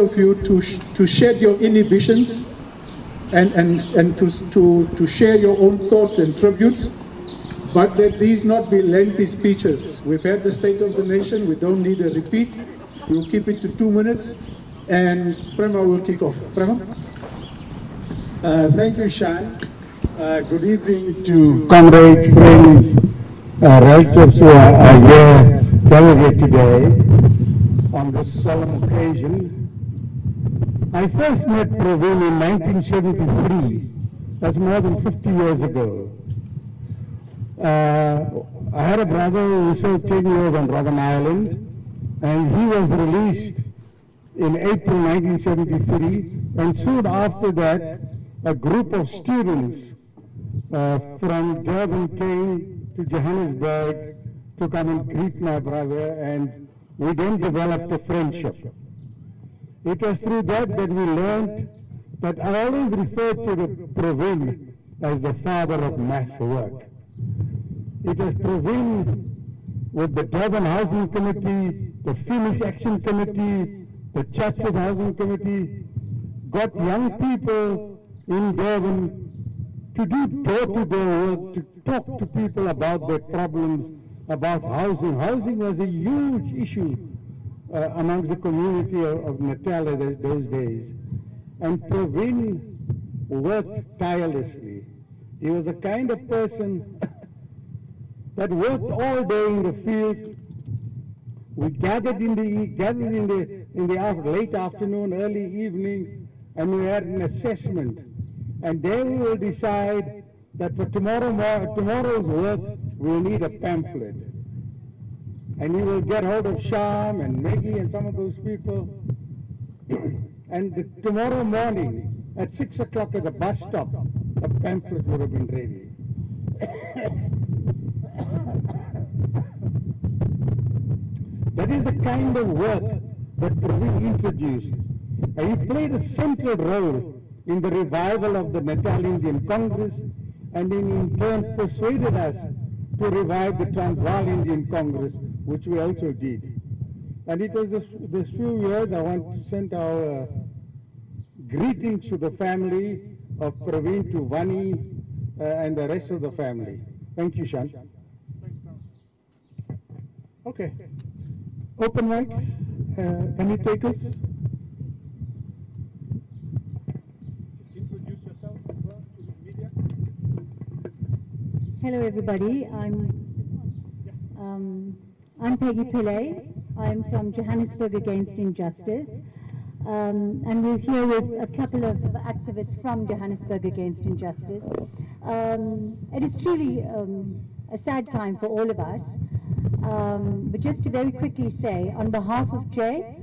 of you to shed your inhibitions and to share your own thoughts and tributes, but that these not be lengthy speeches. We've had the State of the Nation, we don't need a repeat. We'll keep it to 2 minutes, and Prema will kick off. Prema? Thank you, Sean. Good evening to comrades, friends, relatives who are here gathered today on this solemn occasion. I first met Pravin in 1973. That's more than 50 years ago. I had a brother who served 10 years on Robben Island, and he was released in April 1973, and soon after that, a group of students from Durban came to Johannesburg to come and greet my brother, and we then developed a friendship. It was through that we learned that I always referred to the Pravin as the father of mass work. It was Pravin with the Durban Housing Committee, the Phoenix Action Committee, the Chatsworth Housing Committee, got young people in Durban to do door-to-door work, to talk to people about their problems, about housing. Housing was a huge issue amongst the community of Natal those days. And Pravin worked tirelessly. He was the kind of person that worked all day in the field. We gathered in the late afternoon, early evening, and we had an assessment. And then we will decide that for tomorrow's work, we'll need a pamphlet. And we will get hold of Sham and Maggie and some of those people. And tomorrow morning, at 6 o'clock at the bus stop, a pamphlet would have been ready. That is the kind of work that Pravin introduced. He played a central role in the revival of the Natal Indian Congress, and then in turn persuaded us to revive the Transvaal Indian Congress, which we also did. And it was this few years I want to send our greetings to the family of Pravin, to Vani, and the rest of the family. Thank you, Shan. Okay. Open mic. Can you take us? Introduce yourself as well to the media. Hello, everybody. I'm Peggy Pillay. I'm from Johannesburg Against Injustice. And we're here with a couple of activists from Johannesburg Against Injustice. It is truly a sad time for all of us. But just to very quickly say, on behalf of Jay,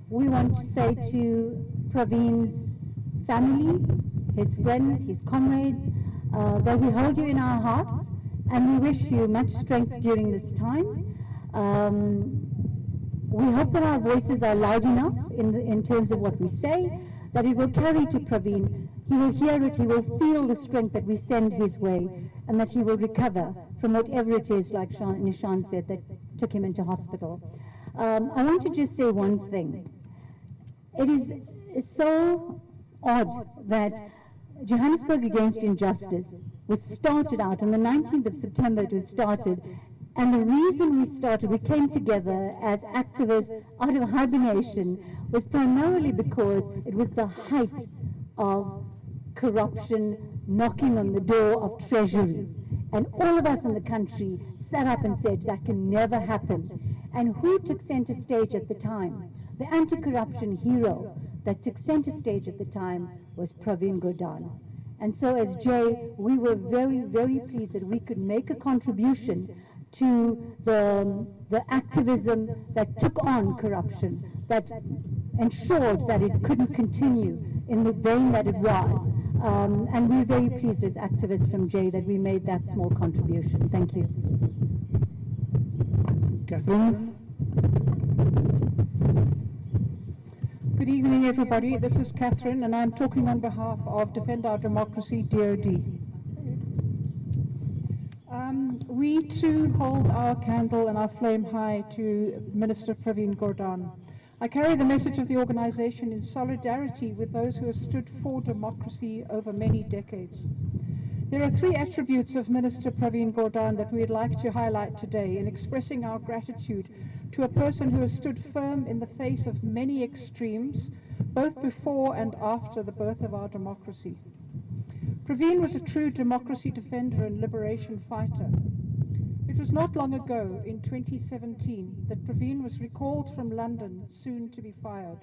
we want to say to Pravin's family, his friends, his comrades, that we hold you in our hearts, and we wish you much strength during this time. We hope that our voices are loud enough in terms of what we say, that it will carry to Pravin. He will hear it, he will feel the strength that we send his way, and that he will recover from whatever it is, like Nishan said, that took him into hospital. I want to just say one thing. It is so odd that Johannesburg Against Injustice was started out on the 19th of September. It was started, and the reason we came together as activists out of hibernation, was primarily because it was the height of corruption knocking on the door of Treasury. And all of us in the country sat up and said, that can never happen. And who took center stage at the time? The anti-corruption hero that took center stage at the time was Pravin Gordhan. And so as Jay, we were very, very pleased that we could make a contribution to the activism that took on corruption, that ensured that it couldn't continue in the vein that it was. And we're very pleased as activists from Jay that we made that small contribution. Thank you. Catherine? Good evening, everybody. This is Catherine, and I'm talking on behalf of Defend Our Democracy, DOD. We too hold our candle and our flame high to Minister Pravin Gordhan. I carry the message of the organization in solidarity with those who have stood for democracy over many decades. There are three attributes of Minister Pravin Gordhan that we'd like to highlight today in expressing our gratitude to a person who has stood firm in the face of many extremes, both before and after the birth of our democracy. Pravin was a true democracy defender and liberation fighter. It was not long ago, in 2017, that Pravin was recalled from London, soon to be fired.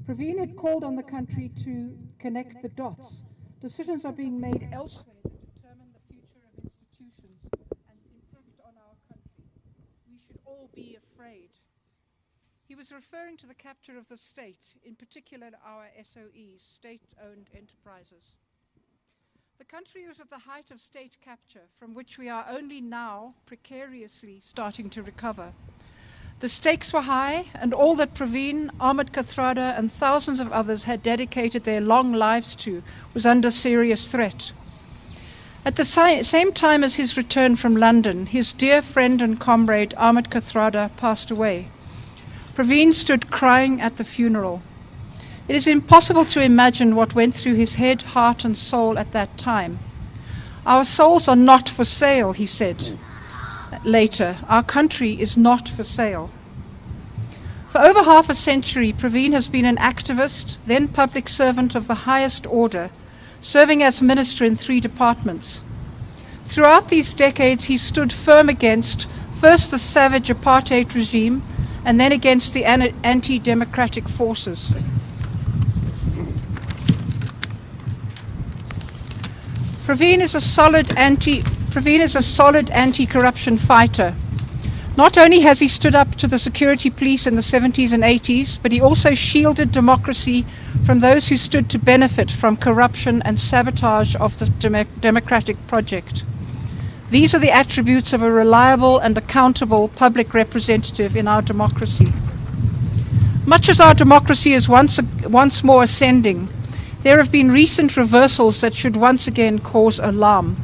Pravin had called on the country to connect the dots. Decisions are being made elsewhere that determine the future of institutions and impact on our country. We should all be afraid. He was referring to the capture of the state, in particular our SOEs, state-owned enterprises. The country was at the height of state capture, from which we are only now precariously starting to recover. The stakes were high, and all that Pravin, Ahmed Kathrada, and thousands of others had dedicated their long lives to was under serious threat. At the same time as his return from London, his dear friend and comrade Ahmed Kathrada passed away. Pravin stood crying at the funeral. It is impossible to imagine what went through his head, heart, and soul at that time. Our souls are not for sale, he said. Later, our country is not for sale. For over half a century, Pravin has been an activist, then public servant of the highest order, serving as minister in 3 departments. Throughout these decades, he stood firm against first the savage apartheid regime and then against the anti-democratic forces. Pravin is a solid anti-corruption fighter. Not only has he stood up to the security police in the 70s and 80s, but he also shielded democracy from those who stood to benefit from corruption and sabotage of the democratic project. These are the attributes of a reliable and accountable public representative in our democracy. Much as our democracy is once more ascending, there have been recent reversals that should once again cause alarm.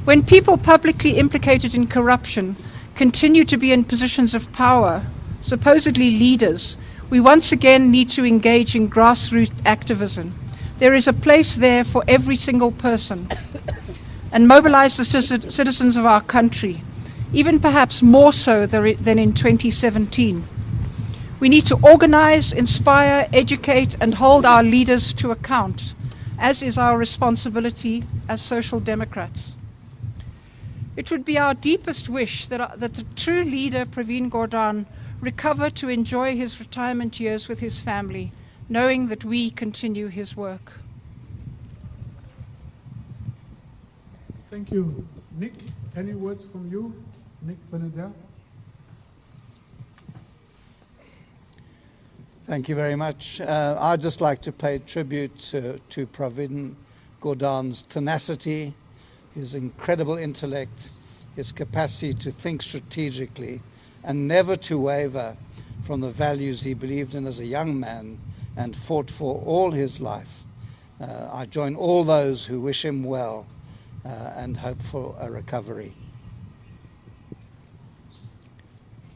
When people publicly implicated in corruption continue to be in positions of power, supposedly leaders, we once again need to engage in grassroots activism. There is a place there for every single person, and mobilize the citizens of our country, even perhaps more so than in 2017. We need to organize, inspire, educate, and hold our leaders to account, as is our responsibility as social democrats. It would be our deepest wish that the true leader, Pravin Gordhan, recover to enjoy his retirement years with his family, knowing that we continue his work. Thank you. Nick, any words from you? Nick Vanadel? Thank you very much. I'd just like to pay tribute to Pravin Gordhan's tenacity, his incredible intellect, his capacity to think strategically, and never to waver from the values he believed in as a young man and fought for all his life. I join all those who wish him well and hope for a recovery.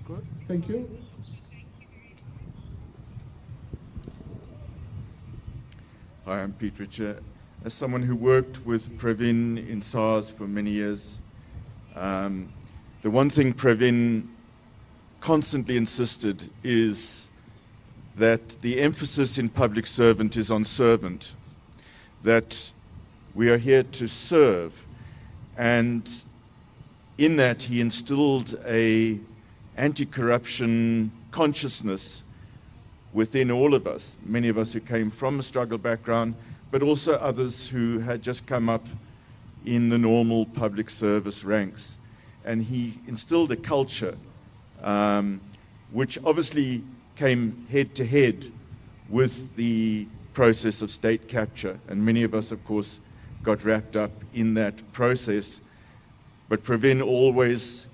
Good. Thank you. Hi, I'm Pete Richer. As someone who worked with Pravin in SARS for many years, the one thing Pravin constantly insisted is that the emphasis in public servant is on servant, that we are here to serve, and in that he instilled a anti-corruption consciousness within all of us, many of us who came from a struggle background, but also others who had just come up in the normal public service ranks. And he instilled a culture which obviously came head to head with the process of state capture. And many of us, of course, got wrapped up in that process. But Pravin always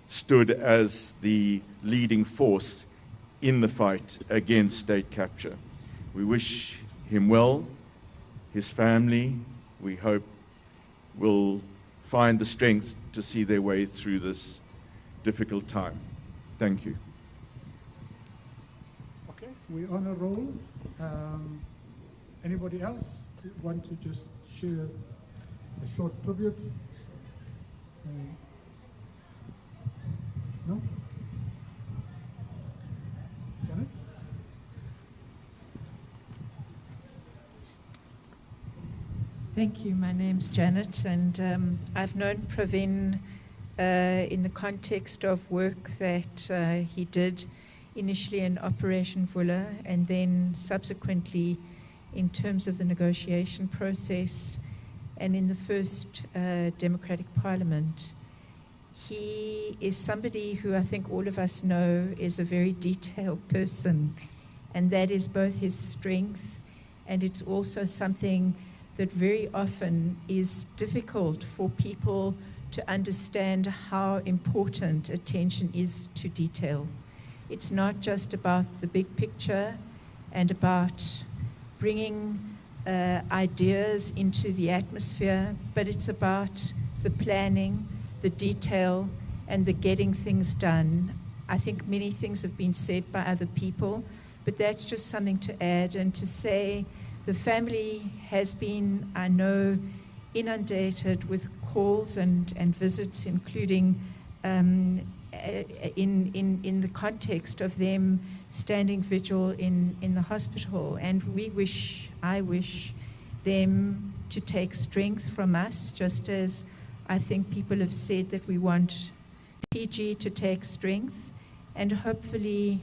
stood as the leading force in the fight against state capture. We wish him well. His family, we hope, will find the strength to see their way through this difficult time. Thank you. we're on a roll. Anybody else want to just share a short tribute? No? Janet? Thank you. My name's Janet, and I've known Pravin in the context of work that he did initially in Operation Vuller, and then subsequently in terms of the negotiation process and in the first Democratic Parliament. He is somebody who I think all of us know is a very detailed person, and that is both his strength, and it's also something that very often is difficult for people to understand how important attention is to detail. It's not just about the big picture and about bringing ideas into the atmosphere, but it's about the planning, the detail, and the getting things done. I think many things have been said by other people, but that's just something to add and to say the family has been, I know, inundated with calls and visits, including in the context of them standing vigil in the hospital. And I wish them to take strength from us, just as I think people have said that we want PG to take strength, and hopefully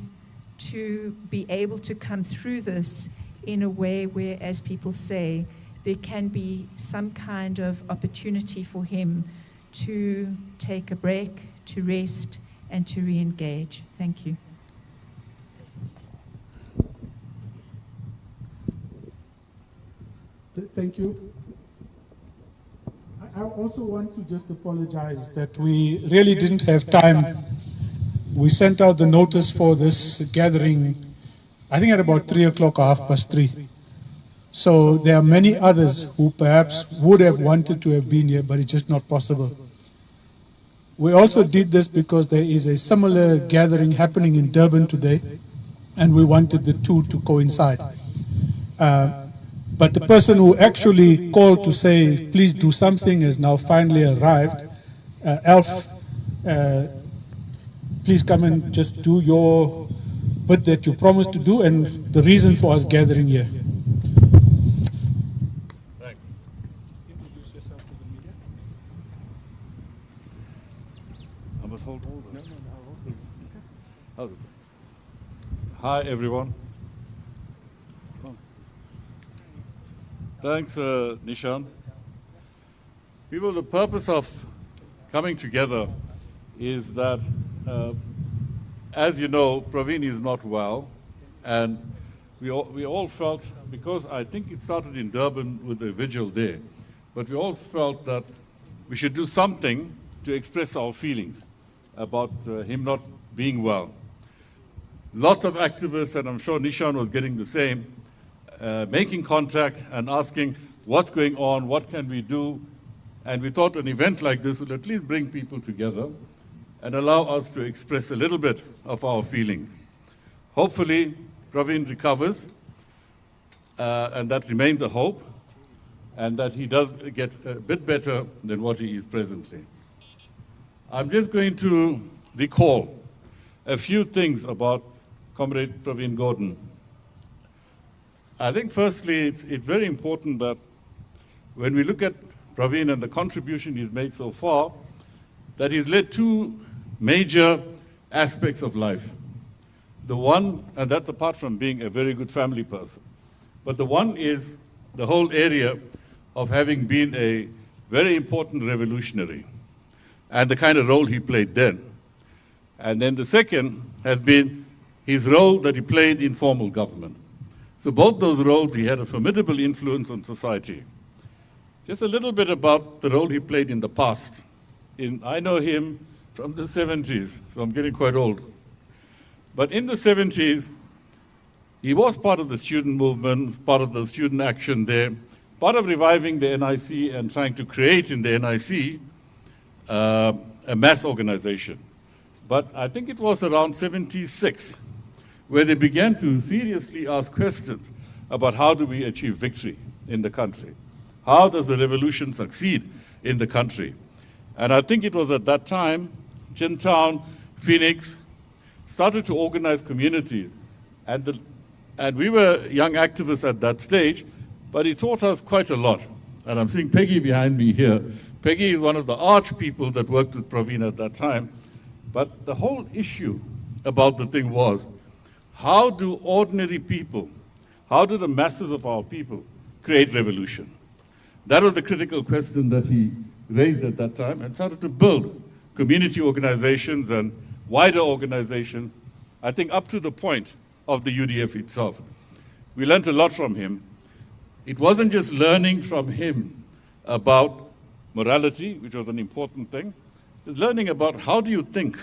to be able to come through this in a way where, as people say, there can be some kind of opportunity for him to take a break, to rest, and to re-engage. Thank you. Thank you. I also want to just apologize that we really didn't have time. We sent out the notice for this gathering, I think at about 3 o'clock or 3:30. So there are many others who perhaps would have wanted to have been here, but it's just not possible. We also did this because there is a similar gathering happening in Durban today, and we wanted the two to coincide. But the person who actually called to say, please do something, has now finally arrived. Alf, please come and just do your bit that you promised to do and the reason for us gathering here. Thanks. Introduce yourself to the media. I must hold. No. Hi, everyone. Thanks, Nishan. People, the purpose of coming together is that, as you know, Pravin is not well, and we all felt, because I think it started in Durban with a vigil there, but we all felt that we should do something to express our feelings about him not being well. Lots of activists, and I'm sure Nishan was getting the same, making contact and asking what's going on, what can we do, and we thought an event like this would at least bring people together and allow us to express a little bit of our feelings. Hopefully, Pravin recovers, and that remains a hope, and that he does get a bit better than what he is presently. I'm just going to recall a few things about Comrade Pravin Gordhan. I think firstly, it's very important that when we look at Pravin and the contribution he's made so far, that he's led two major aspects of life. The one, and that's apart from being a very good family person, but the one is the whole area of having been a very important revolutionary and the kind of role he played then. And then the second has been his role that he played in formal government. So both those roles, he had a formidable influence on society. Just a little bit about the role he played in the past. I know him from the 70s, so I'm getting quite old. But in the 70s, he was part of the student movement, part of the student action there, part of reviving the NIC and trying to create in the NIC a mass organization. But I think it was around 76 where they began to seriously ask questions about how do we achieve victory in the country? How does the revolution succeed in the country? And I think it was at that time, Chintown, Phoenix, started to organize communities. And we were young activists at that stage, but it taught us quite a lot. And I'm seeing Peggy behind me here. Peggy is one of the arch people that worked with Pravin at that time. But the whole issue about the thing was, how do ordinary people, how do the masses of our people create revolution? That was the critical question that he raised at that time, and started to build community organizations and wider organizations, I think up to the point of the UDF itself. We learned a lot from him. It wasn't just learning from him about morality, which was an important thing. It was learning about how do you think,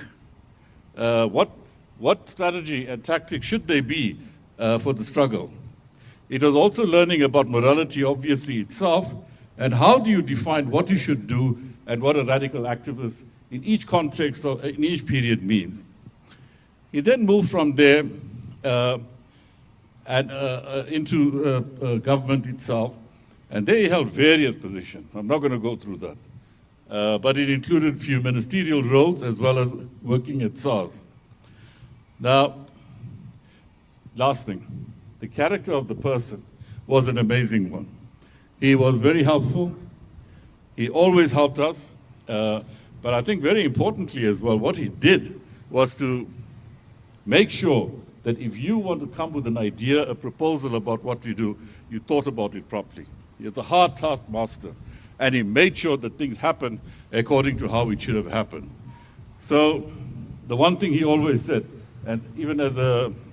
what strategy and tactics should they be for the struggle. It was also learning about morality, obviously, itself, and how do you define what you should do and what a radical activist in each context or in each period means. He then moved from there into government itself, and there he held various positions. I'm not going to go through that. But it included a few ministerial roles as well as working at SARS. Now, last thing, the character of the person was an amazing one. He was very helpful. He always helped us. But I think very importantly as well, what he did was to make sure that if you want to come with an idea, a proposal about what you do, you thought about it properly. He was a hard taskmaster, and he made sure that things happen according to how it should have happened. So the one thing he always said, and even as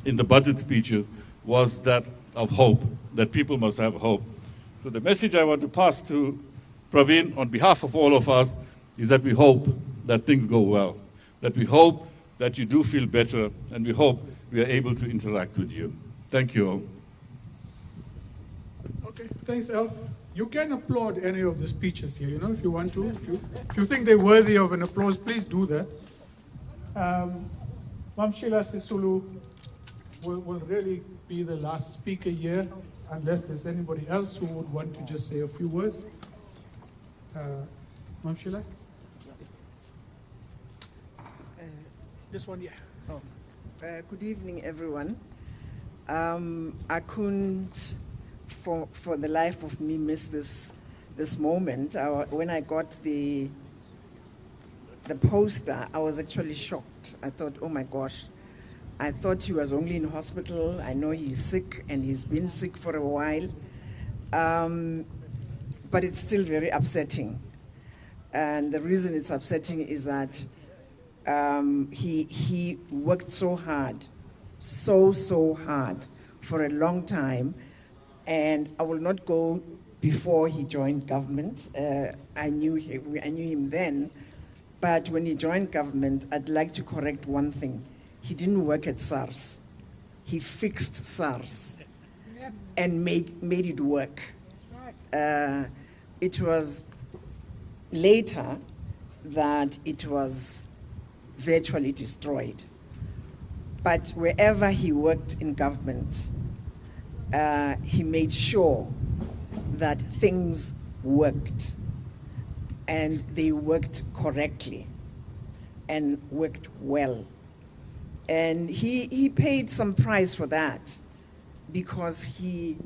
in the budget speeches, was that of hope, that people must have hope. So the message I want to pass to Pravin on behalf of all of us is that we hope that things go well, that we hope that you do feel better, and we hope we are able to interact with you. Thank you all. Okay, thanks, Alf. You can applaud any of the speeches here, if you want to. If you think they're worthy of an applause, please do that. Mamshila Sisulu will really be the last speaker here, unless there's anybody else who would want to just say a few words. Mamshila? This one, yeah. Oh. Good evening, everyone. I couldn't, for the life of me, miss this moment. When I got the poster, I was actually shocked. I thought, oh my gosh. I thought he was only in hospital. I know he's sick, and he's been sick for a while. But it's still very upsetting. And the reason it's upsetting is that he worked so hard, so hard for a long time. And I will not go before he joined government. I knew him then. But when he joined government, I'd like to correct one thing. He didn't work at SARS. He fixed SARS and made it work. It was later that it was virtually destroyed. But wherever he worked in government, he made sure that things worked, and they worked correctly and worked well. And he paid some price for that, because he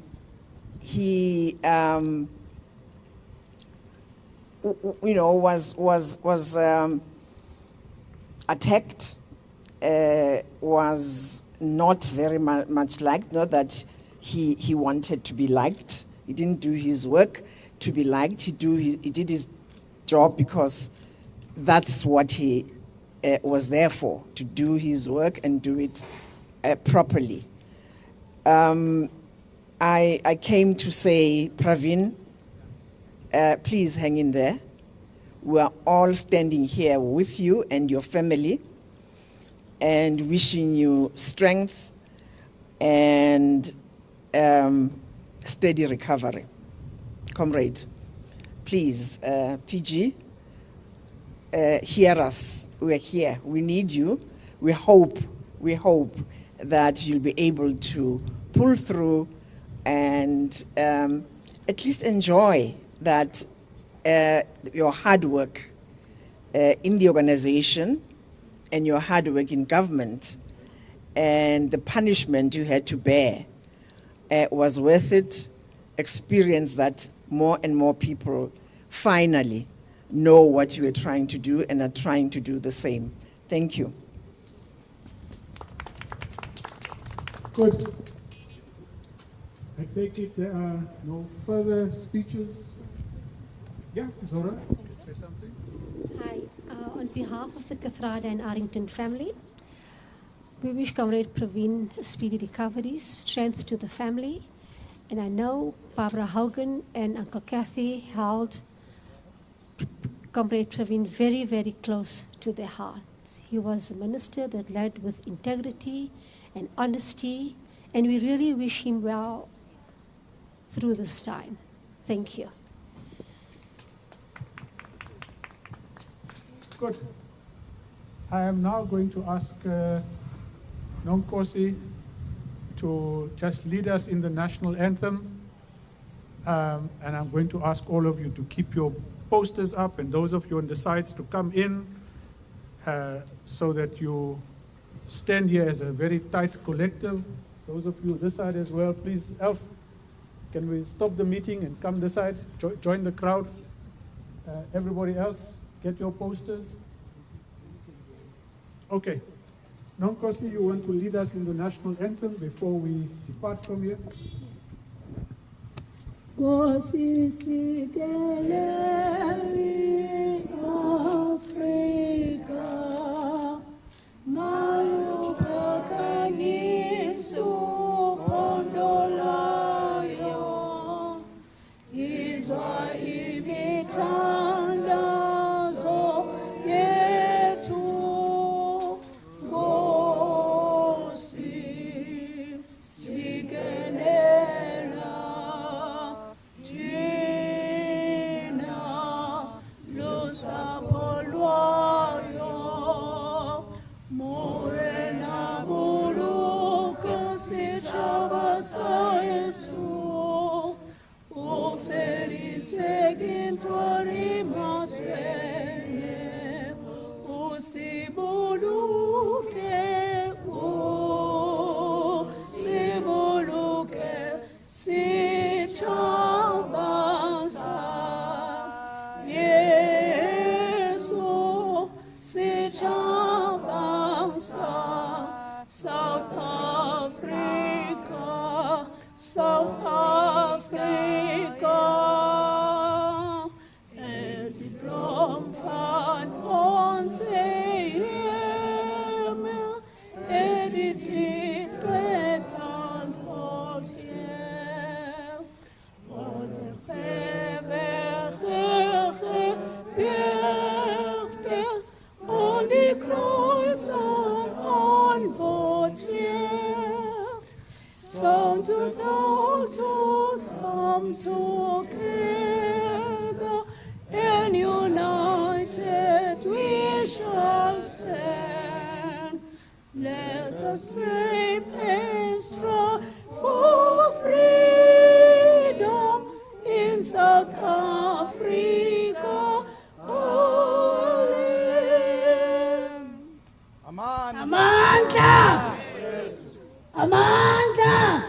was attacked, was not very much liked. Not that he wanted to be liked. He didn't do his work to be liked. He did his job because that's what he was there for, to do his work and do it properly. I came to say, Pravin, please hang in there. We are all standing here with you and your family, and wishing you strength and steady recovery. Comrade, please, PG, hear us. We're here. We need you. We hope that you'll be able to pull through and at least enjoy that your hard work in the organization and your hard work in government and the punishment you had to bear was worth it. Experience that more and more people finally know what you are trying to do and are trying to do the same. Thank you. Good. I take it there are no further speeches. Yeah, Zora, say something. Hi, on behalf of the Kathrada and Arrington family, we wish Comrade Pravin a speedy recovery, strength to the family, and I know Barbara Haugen and Uncle Kathy held Comrade Pravin very, very close to their hearts. He was a minister that led with integrity and honesty, and we really wish him well through this time. Thank you. Good. I am now going to ask Nonkosi to just lead us in the national anthem. And I'm going to ask all of you to keep your posters up, and those of you on the sides to come in so that you stand here as a very tight collective. Those of you this side as well, please, Elf, can we stop the meeting and come this side, join the crowd? Everybody else, get your posters. Okay. Nonkosi, you want to lead us in the national anthem before we depart from here? Nkosi sikeleli Afrika, malukhakangisu ondolayo, izwa imithandazo yethu, Nkosi sikelela thina lusapho lwayo, morena buluka sitshaba sa Yesu, uferitsekintwari matwene, usibuluke, usibuluke sitshaba sa Yesu, sitshaba sa South Africa, South Africa. Et diplom van ons hemel, et dit tret aan ons heer. Onze verwege bergtes, und die Kreuze antwort hier. Sons and daughters come together, and united we shall stand. Let us brave and strive for freedom in South Africa. Amandla! Amandla!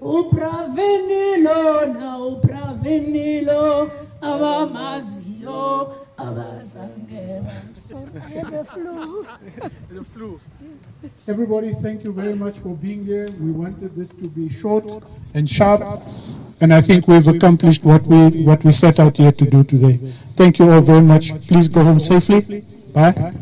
Upravinilo na upravinilo, abamaziyo, abazange. The flu. The flu. Everybody, thank you very much for being here. We wanted this to be short and sharp, and I think we've accomplished what we set out here to do today. Thank you all very much. Please go home safely. Bye.